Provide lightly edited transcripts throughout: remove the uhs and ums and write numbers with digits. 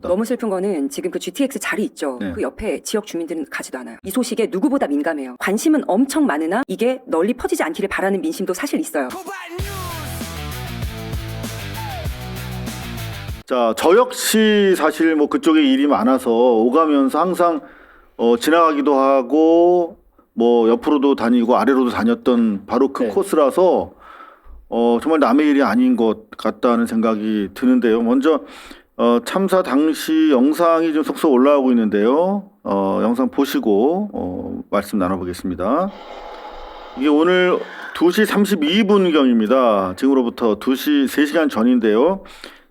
너무 슬픈 거는 지금 그 GTX 자리 있죠. 네. 그 옆에 지역 주민들은 가지도 않아요. 이 소식에 누구보다 민감해요. 관심은 엄청 많으나 이게 널리 퍼지지 않기를 바라는 민심도 사실 있어요. 자, 저 역시 사실 뭐 그쪽에 일이 많아서 오가면서 항상 지나가기도 하고 뭐 옆으로도 다니고 아래로도 다녔던 바로 그 네. 코스라서 정말 남의 일이 아닌 것 같다는 생각이 드는데요. 먼저 참사 당시 영상이 좀 속속 올라오고 있는데요. 영상 보시고 말씀 나눠보겠습니다. 이게 오늘 2시 32분경입니다. 지금으로부터 3시간 전인데요.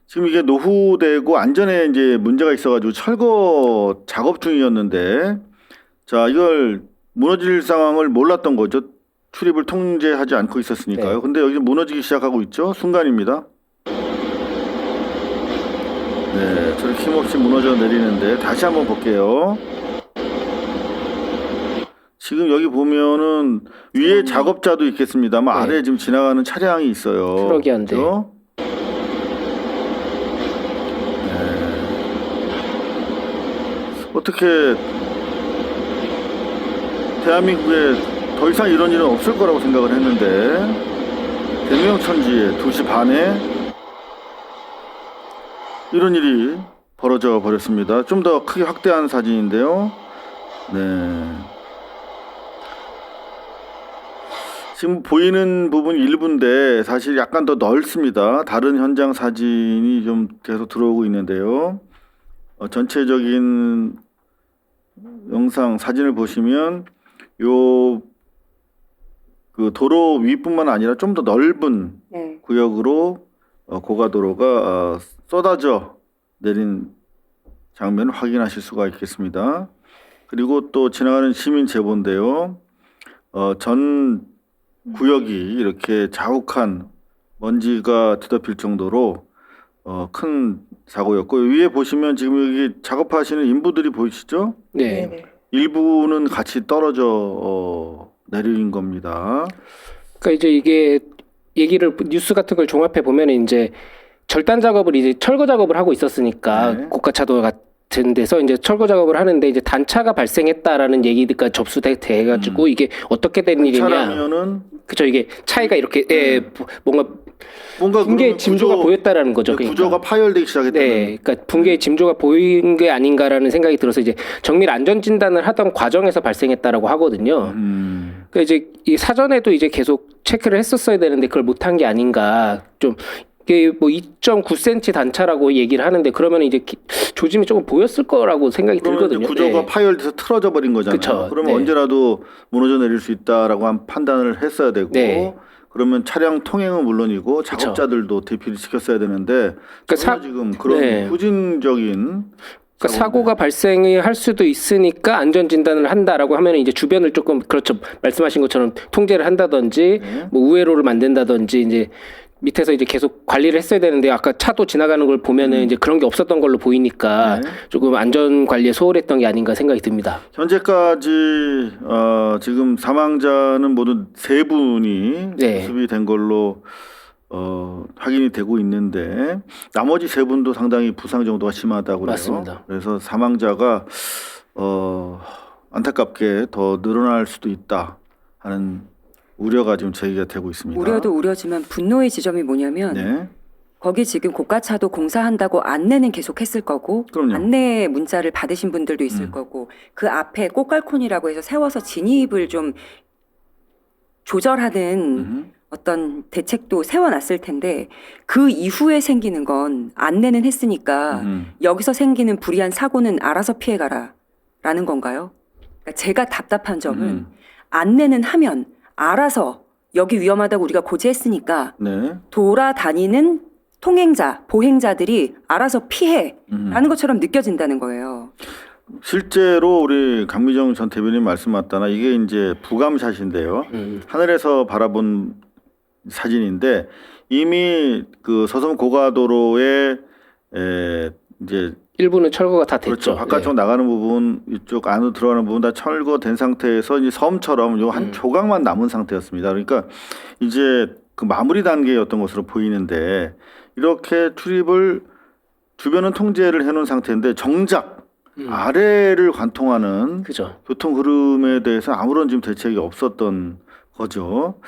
지금 이게 노후되고 안전에 이제 문제가 있어가지고 철거 작업 중이었는데, 자, 이걸 무너질 상황을 몰랐던 거죠. 출입을 통제하지 않고 있었으니까요. 네. 근데 여기 무너지기 시작하고 있죠. 순간입니다. 네, 저렇게 힘없이 무너져 내리는데 다시 한번 볼게요. 지금 여기 보면은 위에 작업자도 있겠습니다만 네. 아래에 지금 지나가는 차량이 있어요. 트럭이 한 대. 그렇죠? 어떻게 대한민국에 더 이상 이런 일은 없을 거라고 생각을 했는데 대명천지에 2시 반에 이런 일이 벌어져 버렸습니다. 좀 더 크게 확대한 사진인데요. 네. 지금 보이는 부분 일부인데 사실 약간 더 넓습니다. 다른 현장 사진이 좀 계속 들어오고 있는데요. 전체적인 영상 사진을 보시면 요 그 도로 위뿐만 아니라 좀 더 넓은 네. 구역으로 고가도로가 쏟아져 내린 장면을 확인하실 수가 있겠습니다. 그리고 또 지나가는 시민 제보인데요. 전 구역이 이렇게 자욱한 먼지가 뒤덮일 정도로 큰 사고였고, 위에 보시면 지금 여기 작업하시는 인부들이 보이시죠? 네. 일부는 같이 떨어져 내린 겁니다. 그러니까 이제 이게 얘기를 뉴스 같은 걸 종합해 보면 이제 절단 작업을 이제 철거 작업을 하고 있었으니까 네. 고가차도 같은 데서 이제 철거 작업을 하는데 이제 단차가 발생했다라는 얘기가 접수돼 가지고 이게 어떻게 된 일이냐. 차라면은 그죠, 이게 차이가 이렇게 뭔가 뭔가 붕괴의 그러면 짐조가 보였다라는 거죠. 구조가 파열되기 시작했다는. 네, 그러니까 붕괴의 짐조가 보인 게 아닌가라는 생각이 들어서 이제 정밀 안전 진단을 하던 과정에서 발생했다라고 하거든요. 그러니까 이제 이 사전에도 이제 계속 체크를 했었어야 되는데 그걸 못한 게 아닌가. 좀 이게 뭐 2.9cm 단차라고 얘기를 하는데 그러면 이제 조짐이 조금 보였을 거라고 생각이 그러면 이제 들거든요. 구조가 네. 파열돼서 틀어져 버린 거잖아요. 그쵸. 그러면 네. 언제라도 무너져 내릴 수 있다라고 한 판단을 했어야 되고, 네. 그러면 차량 통행은 물론이고 작업자들도 대피를 시켰어야 되는데 전혀 지금 그런 네. 후진적인 그러니까 사고가 발생할 수도 있으니까 안전 진단을 한다라고 하면 이제 주변을 조금 그렇죠, 말씀하신 것처럼 통제를 한다든지 뭐 우회로를 만든다든지 이제 밑에서 이제 계속 관리를 했어야 되는데 아까 차도 지나가는 걸 보면은 이제 그런 게 없었던 걸로 보이니까 조금 안전 관리에 소홀했던 게 아닌가 생각이 듭니다. 현재까지 지금 사망자는 모두 3분이 네. 수습이 된 걸로 확인이 되고 있는데 나머지 3분도 상당히 부상 정도가 심하다고 그래요. 맞습니다. 그래서 사망자가 안타깝게 더 늘어날 수도 있다 하는 우려가 지금 제기가 되고 있습니다. 우려도 우려지만 분노의 지점이 뭐냐면 네. 거기 지금 고가차도 공사한다고 안내는 계속 했을 거고, 그럼요. 안내 문자를 받으신 분들도 있을 거고, 그 앞에 꽃갈콘이라고 해서 세워서 진입을 좀 조절하는 어떤 대책도 세워놨을 텐데 그 이후에 생기는 건 안내는 했으니까 여기서 생기는 불이한 사고는 알아서 피해가라 라는 건가요? 그러니까 제가 답답한 점은 안내는 하면 알아서 여기 위험하다고 우리가 고지했으니까 네. 돌아다니는 통행자, 보행자들이 알아서 피해라는 것처럼 느껴진다는 거예요. 실제로 우리 강미정 전 대변인 말씀 맞다나 이게 이제 부감샷인데요. 하늘에서 바라본 사진인데 이미 그 서섬 고가도로에 이제 일부는 철거가 다 됐죠. 그렇죠. 바깥쪽 나가는 부분, 이쪽 안으로 들어가는 부분 다 철거된 상태에서 이제 섬처럼 요 한 조각만 남은 상태였습니다. 그러니까 이제 그 마무리 단계였던 것으로 보이는데 이렇게 출입을 주변은 통제를 해놓은 상태인데 정작 아래를 관통하는 그죠. 교통 흐름에 대해서 아무런 지금 대책이 없었던 거죠.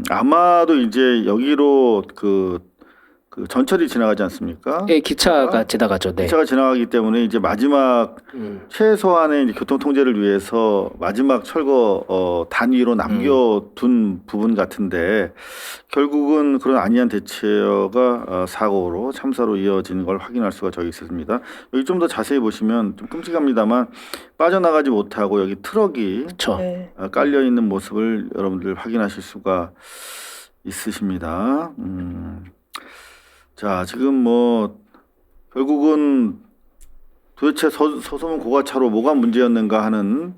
아마도 이제 여기로 그 전철이 지나가지 않습니까? 예, 기차가 지나가죠. 네. 기차가 지나가기 때문에 이제 마지막 최소한의 이제 교통 통제를 위해서 마지막 철거 단위로 남겨둔 부분 같은데 결국은 그런 안이한 대처가 사고로 참사로 이어진 걸 확인할 수가 저기 있습니다. 여기 좀 더 자세히 보시면 좀 끔찍합니다만 빠져나가지 못하고 여기 트럭이 그렇죠. 네. 깔려 있는 모습을 여러분들 확인하실 수가 있으십니다. 자, 지금 뭐 결국은 도대체 서소문 고가차로 뭐가 문제였는가 하는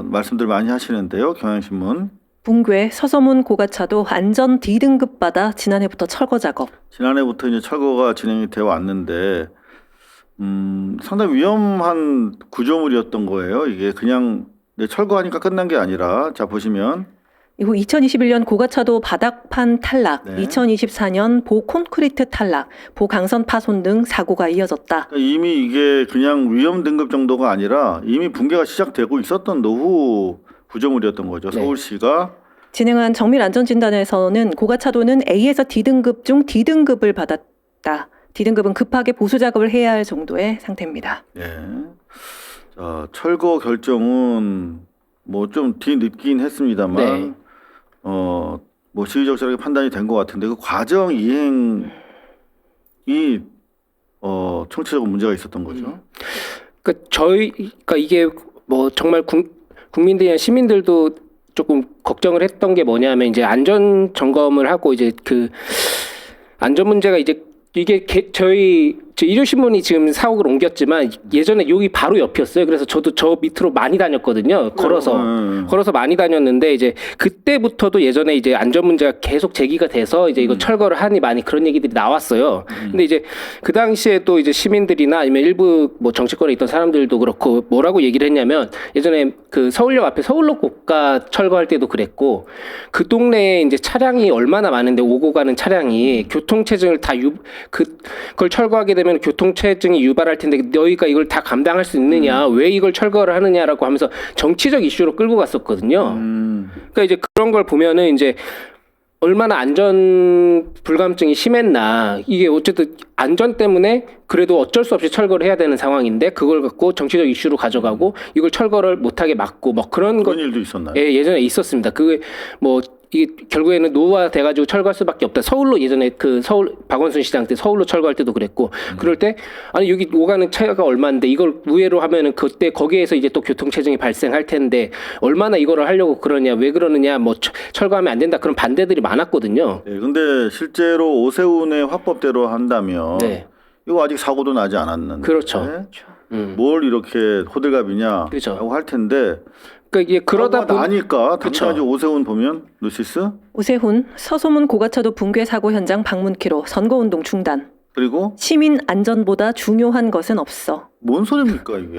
말씀들 많이 하시는데요. 경향신문. 붕괴 서서문 고가차도 안전 D등급 받아 지난해부터 철거 작업. 지난해부터 이제 철거가 진행이 되어 왔는데 상당히 위험한 구조물이었던 거예요. 이게 그냥 철거하니까 끝난 게 아니라 자 보시면 이후 2021년 고가차도 바닥판 탈락, 네. 2024년 보 콘크리트 탈락, 보 강선 파손 등 사고가 이어졌다. 그러니까 이미 이게 그냥 위험 등급 정도가 아니라 이미 붕괴가 시작되고 있었던 노후 구조물이었던 거죠. 네. 서울시가 진행한 정밀 안전진단에서는 고가차도는 A에서 D등급 중 D등급을 받았다. D등급은 급하게 보수 작업을 해야 할 정도의 상태입니다. 예. 자, 철거 결정은 뭐 좀 뒤늦긴 했습니다만 네. 뭐 시의적절하게 판단이 된 것 같은데 그 과정 이행이 총체적으로 문제가 있었던 거죠. 그러니까 이게 뭐 정말 국민들이나 시민들도 조금 걱정을 했던 게 뭐냐면 이제 안전 점검을 하고 이제 그 안전 문제가 이제 이게 저희 일요신문이 지금 사옥을 옮겼지만 예전에 여기 바로 옆이었어요. 그래서 저도 저 밑으로 많이 다녔거든요. 걸어서 많이 다녔는데 이제 그때부터도 예전에 이제 안전 문제가 계속 제기가 돼서 이제 이거 철거를 하니 많이 그런 얘기들이 나왔어요. 근데 이제 그 당시에 또 이제 시민들이나 아니면 일부 뭐 정치권에 있던 사람들도 그렇고 뭐라고 얘기를 했냐면 예전에 그 서울역 앞에 서울로 고가 철거할 때도 그랬고 그 동네에 이제 차량이 얼마나 많은데 오고 가는 차량이 교통체증을 다 그걸 철거하게 되면 교통체증이 유발할 텐데 너희가 이걸 다 감당할 수 있느냐 왜 이걸 철거를 하느냐라고 하면서 정치적 이슈로 끌고 갔었거든요. 그러니까 이제 그런 걸 보면은 이제 얼마나 안전 불감증이 심했나 이게 어쨌든 안전 때문에 그래도 어쩔 수 없이 철거를 해야 되는 상황인데 그걸 갖고 정치적 이슈로 가져가고 이걸 철거를 못하게 막고 뭐 그런 일도 있었나요? 예, 예전에 있었습니다. 그게 뭐 이게 결국에는 노후화돼가지고 철거할 수밖에 없다. 서울로 예전에 그 서울 박원순 시장 때 서울로 철거할 때도 그랬고 그럴 때 아니 여기 오가는 차가 얼마인데 이걸 우회로 하면은 그때 거기에서 이제 또 교통체증이 발생할 텐데 얼마나 이거를 하려고 그러냐 왜 그러느냐 뭐 철거하면 안 된다 그런 반대들이 많았거든요. 네, 근데 실제로 오세훈의 화법대로 한다면 네. 이거 아직 사고도 나지 않았는데 그렇죠. 뭘 이렇게 호들갑이냐라고 그렇죠. 할 텐데 그러니까 이게 그러다 나니까 그쵸. 당장 오세훈 보면 루시스 오세훈 서소문 고가차도 붕괴 사고 현장 방문키로 선거운동 중단. 그리고 시민 안전보다 중요한 것은 없어. 뭔 소리입니까 이게?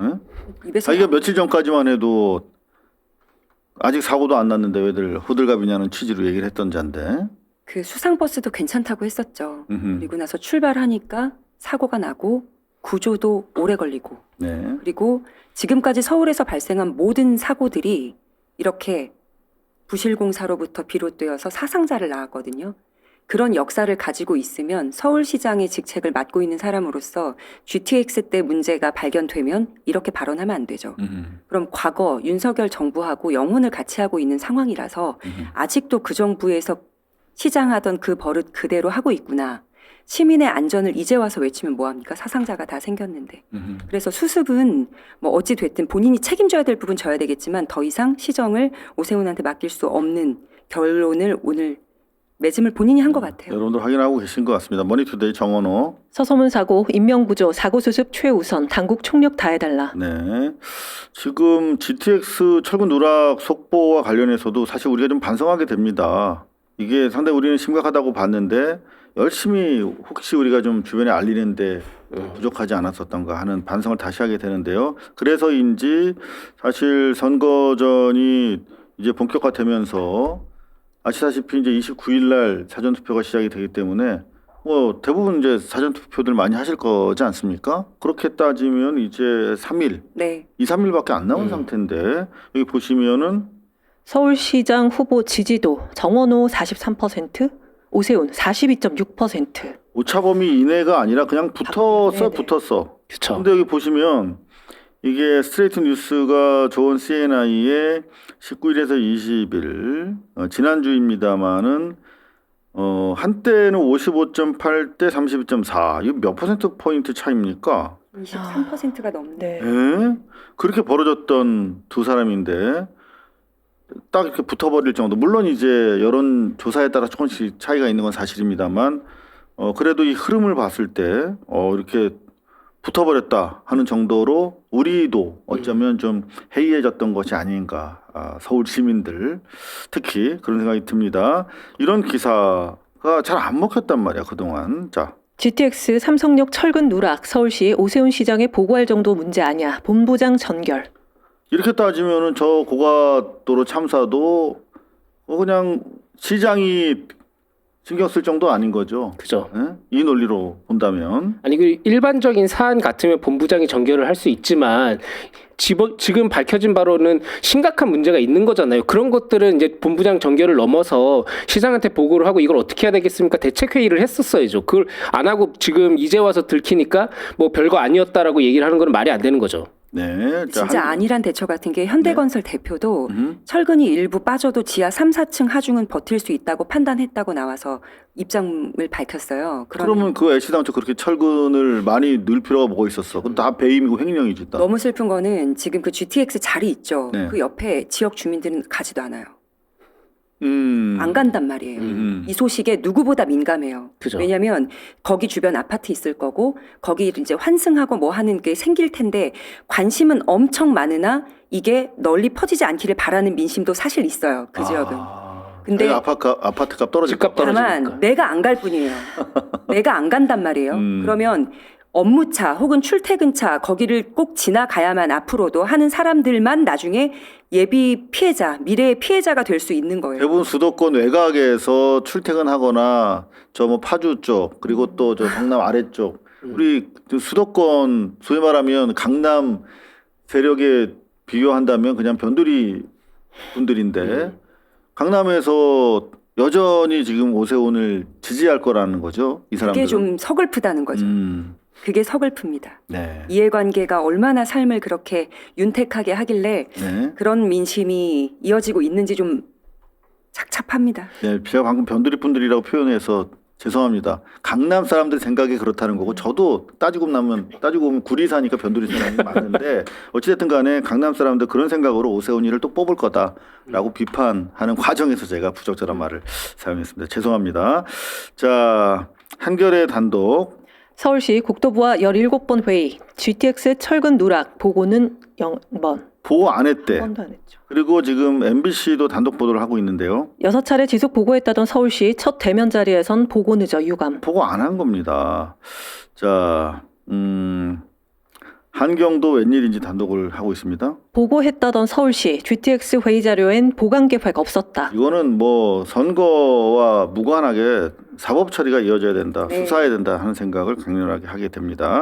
응? 입에서 자기가 며칠 전까지만 해도 아직 사고도 안 났는데 왜들 호들갑이냐는 취지로 얘기를 했던 잔데. 그 수상버스도 괜찮다고 했었죠. 음흠. 그리고 나서 출발하니까 사고가 나고 구조도 오래 걸리고 네. 그리고 지금까지 서울에서 발생한 모든 사고들이 이렇게 부실공사로부터 비롯되어서 사상자를 낳았거든요. 그런 역사를 가지고 있으면 서울시장의 직책을 맡고 있는 사람으로서 GTX 때 문제가 발견되면 이렇게 발언하면 안 되죠. 그럼 과거 윤석열 정부하고 영혼을 같이 하고 있는 상황이라서 아직도 그 정부에서 시장하던 그 버릇 그대로 하고 있구나. 시민의 안전을 이제 와서 외치면 뭐합니까? 사상자가 다 생겼는데. 그래서 수습은 뭐 어찌 됐든 본인이 책임져야 될 부분 져야 되겠지만 더 이상 시정을 오세훈한테 맡길 수 없는 결론을 오늘 맺음을 본인이 한 것 같아요. 여러분들 확인하고 계신 것 같습니다. 머니투데이 정원호. 서소문 사고 인명구조 사고 수습 최우선 당국 총력 다해달라. 네. 지금 GTX 철근 누락 속보와 관련해서도 사실 우리가 좀 반성하게 됩니다. 이게 상당히 우리는 심각하다고 봤는데 열심히 혹시 우리가 좀 주변에 알리는데 부족하지 않았었던가 하는 반성을 다시 하게 되는데요. 그래서인지 사실 선거전이 이제 본격화되면서 아시다시피 이제 29일 날 사전투표가 시작이 되기 때문에 대부분 이제 사전 투표들 많이 하실 거지 않습니까? 그렇게 따지면 이제 3일, 네. 2, 3일밖에 안 남은 상태인데 여기 보시면은 서울시장 후보 지지도 정원호 43%, 오세훈 42.6%. 오차범위 이내가 아니라 그냥 네네. 붙었어. 그렇죠. 근데 여기 보시면 이게 스트레이트 뉴스가 좋은 CNI의 19일에서 20일 지난주입니다만은 한때는 55.8대 32.4. 이거 몇 퍼센트 포인트 차입니까? 23%가 넘네. 네. 예? 그렇게 벌어졌던 두 사람인데 딱 이렇게 붙어버릴 정도. 물론 이제 여론 조사에 따라 조금씩 차이가 있는 건 사실입니다만 그래도 이 흐름을 봤을 때 이렇게 붙어버렸다 하는 정도로 우리도 어쩌면 좀 해이해졌던 것이 아닌가. 서울 시민들 특히 그런 생각이 듭니다. 이런 기사가 잘 안 먹혔단 말이야 그동안. 자. GTX 삼성역 철근 누락 서울시 오세훈 시장에 보고할 정도 문제 아니야. 본부장 전결. 이렇게 따지면은 저 고가도로 참사도 그냥 시장이 신경 쓸 정도 아닌 거죠. 그죠. 예? 이 논리로 본다면. 아니 그 일반적인 사안 같으면 본부장이 전결을 할 수 있지만 지금 밝혀진 바로는 심각한 문제가 있는 거잖아요. 그런 것들은 이제 본부장 전결을 넘어서 시장한테 보고를 하고 이걸 어떻게 해야 되겠습니까? 대책 회의를 했었어야죠. 그걸 안 하고 지금 이제 와서 들키니까 뭐 별거 아니었다라고 얘기를 하는 건 말이 안 되는 거죠. 네. 자, 진짜 아니란 대처 같은 게 현대건설 대표도 철근이 일부 빠져도 지하 3, 4층 하중은 버틸 수 있다고 판단했다고 나와서 입장을 밝혔어요. 그러면 그 애시당초 그렇게 철근을 많이 넣을 필요가 뭐가 있었어? 그건 다 배임이고 횡령이지. 다. 너무 슬픈 거는 지금 그 GTX 자리 있죠. 네. 그 옆에 지역 주민들은 가지도 않아요. 음. 안 간단 말이에요. 이 소식에 누구보다 민감해요. 그죠. 왜냐하면 거기 주변 아파트 있을 거고 거기 이제 환승하고 뭐 하는 게 생길 텐데 관심은 엄청 많으나 이게 널리 퍼지지 않기를 바라는 민심도 사실 있어요. 그 지역은. 근데 아파트값 떨어질 집값 거. 떨어지니까. 다만 내가 안 갈 뿐이에요. 내가 안 간단 말이에요. 그러면 업무차 혹은 출퇴근차 거기를 꼭 지나가야만 앞으로도 하는 사람들만 나중에 예비 피해자, 미래의 피해자가 될 수 있는 거예요. 대부분 수도권 외곽에서 출퇴근하거나 저 뭐 파주 쪽 그리고 또 저 경남 아래쪽 우리 수도권 소위 말하면 강남 세력에 비교한다면 그냥 변두리 분들인데 강남에서 여전히 지금 오세훈을 지지할 거라는 거죠. 이 사람들은. 그게 좀 서글프다는 거죠. 그게 서글픕니다. 네. 이해관계가 얼마나 삶을 그렇게 윤택하게 하길래 네. 그런 민심이 이어지고 있는지 좀 착잡합니다. 네. 제가 방금 변두리 분들이라고 표현해서 죄송합니다. 강남 사람들 생각이 그렇다는 거고 저도 따지고 보면 구리 사니까 변두리 사람이 많은데 어찌됐든 간에 강남 사람들 그런 생각으로 오세훈이를 또 뽑을 거다라고 비판하는 과정에서 제가 부적절한 말을 사용했습니다. 죄송합니다. 자, 한겨레 단독. 서울시 국토부와 17번 회의. GTX 철근 누락 보고는 0번. 보고 안 했대. 한 번도 안 했죠. 그리고 지금 MBC도 단독 보도를 하고 있는데요. 6차례 지속 보고했다던 서울시 첫 대면 자리에선 보고 늦어 유감. 보고 안 한 겁니다. 자, 한경도 웬일인지 단독을 하고 있습니다. 보고했다던 서울시 GTX 회의 자료엔 보강 계획 없었다. 이거는 뭐 선거와 무관하게 사법 처리가 이어져야 된다, 네. 수사해야 된다 하는 생각을 강렬하게 하게 됩니다.